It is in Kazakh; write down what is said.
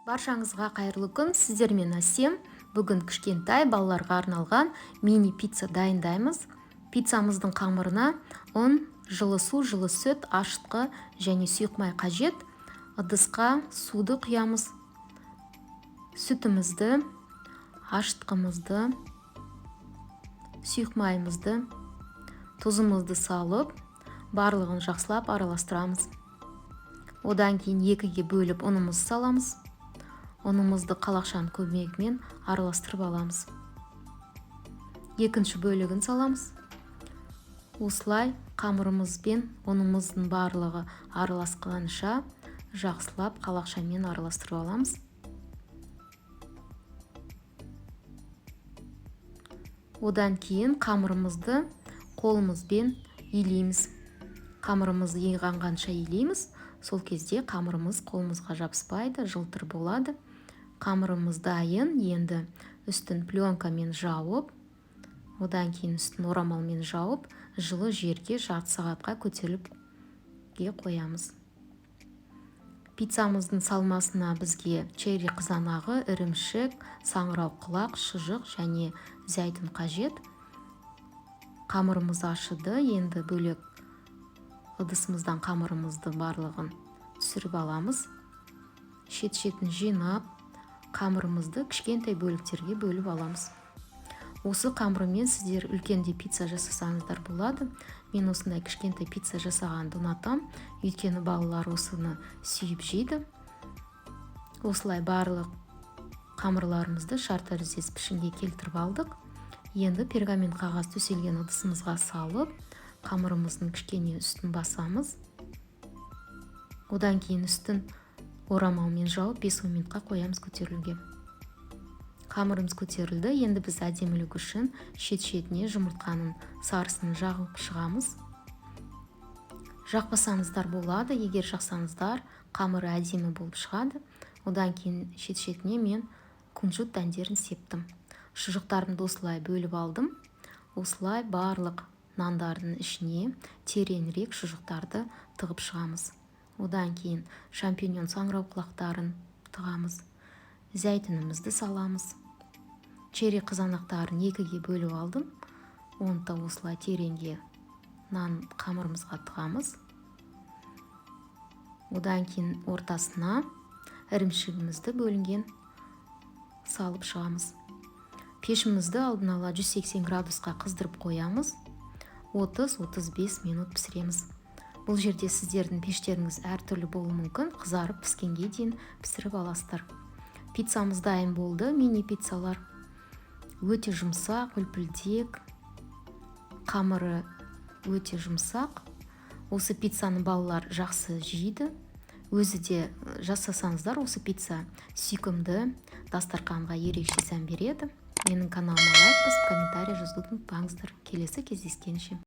Баршаңызға қайырлы күн. Сіздермен Әсем. Бүгін кішкентай балаларға арналған мини пицца дайындаймыз. Пиццамыздың қамырына ұн, жылы су, жылы сүт, ашытқы және сұйық май қажет. Ыдысқа суды құямыз. Сүтімізді, ашытқымызды, сұйық майымызды, тұзымызды салып, барлығын жақсылап араластырамыз. Одан кейін екіге бөліп ұнымызды саламыз. Ұнымызды қалақшаның көмегімен араластырып аламыз. Екінші бөлігін саламыз. Осылай қамырымыз бен ұнымыздың барлығы араласқанша жақсылап қалақшамен араластырып аламыз. Одан кейін қамырымызды қолымызбен илейміз. Қамырымыз иығанғанша илейміз. Сол кезде қамырымыз қолымызға жабыспайды, жылтыр болады. Қамырымыз дайын, енді үстін пленкамен жауып, одан кейін үстін орамалмен жауып, жылы жерге жарты сағатқа көтеріліпке қоямыз. Пиццамыздың салмасына бізге черри қызанағы, ірімшік, саңырау құлақ, шұжық және зәйтүн қажет. Қамырымыз ашыды, енді бөлек ыдысымыздан қамырымызды барлығын түсіріп аламыз. Шет-шетін жинап, қамырымызды кішкентай бөліктерге бөліп аламыз. Осы қамырмен сіздер үлкенде пицца жасасаңыздар болады. Мен осындай кішкентай пицца жасағанды ұнатам, өйткені балалар осыны сүйіп жейді. Осылай барлық қамырларымызды шар тәріздес пішінге келтіріп алдық. Енді пергамент қағаз төселген ыдысымызға салып, қамырымыздың кішкене үстін басамыз. Одан кейін үстін орамалмен жауып 5 минутқа қоямыз көтерілуге. Қамырымыз көтерілді. Енді біз әдемілік үшін шет-шетіне жұмыртқаның сарысын жағып шығамыз. Жақпасаңыздар болады, егер жақсаңыздар, қамыры әдемі болып шығады. Одан кейін шет-шетіне мен кунжут дәндерін септім. Шұжықтарымды осылай бөліп алдым. Осылай барлық нандардың ішіне тереңірек шұжықтарды тығып шығамыз. Одан кейін шампиньон саңырау құлақтарын тығамыз. Зәйтүнімізді саламыз. Черри қызанақтарын екіге бөліп алдым. Оны да осылай тереңге нан қамырымызға тығамыз. Одан кейін ортасына ірімшігімізді бөлінген салып шығамыз. Пешімізді алдын ала 180 градусқа қыздырып қоямыз. 30-35 минут пісіреміз. Бұл жерде сіздердің пештеріңіз әртүрлі болуы мүмкін, қызарып піскенге дейін пісіріп аласыздар. Пиццамыз дайын болды. Мини пиццалар өте жұмсақ, үлпілдек, қамыры өте жұмсақ. Осы пиццаны балалар жақсы жейді. Өзі де жасасаңыздар, осы пицца сүйкімді, дастарханға ерекше сән береді. Менің каналыма лайк басып, комментарий жазуды ұмытпаңыздар. Келесі кездескенше.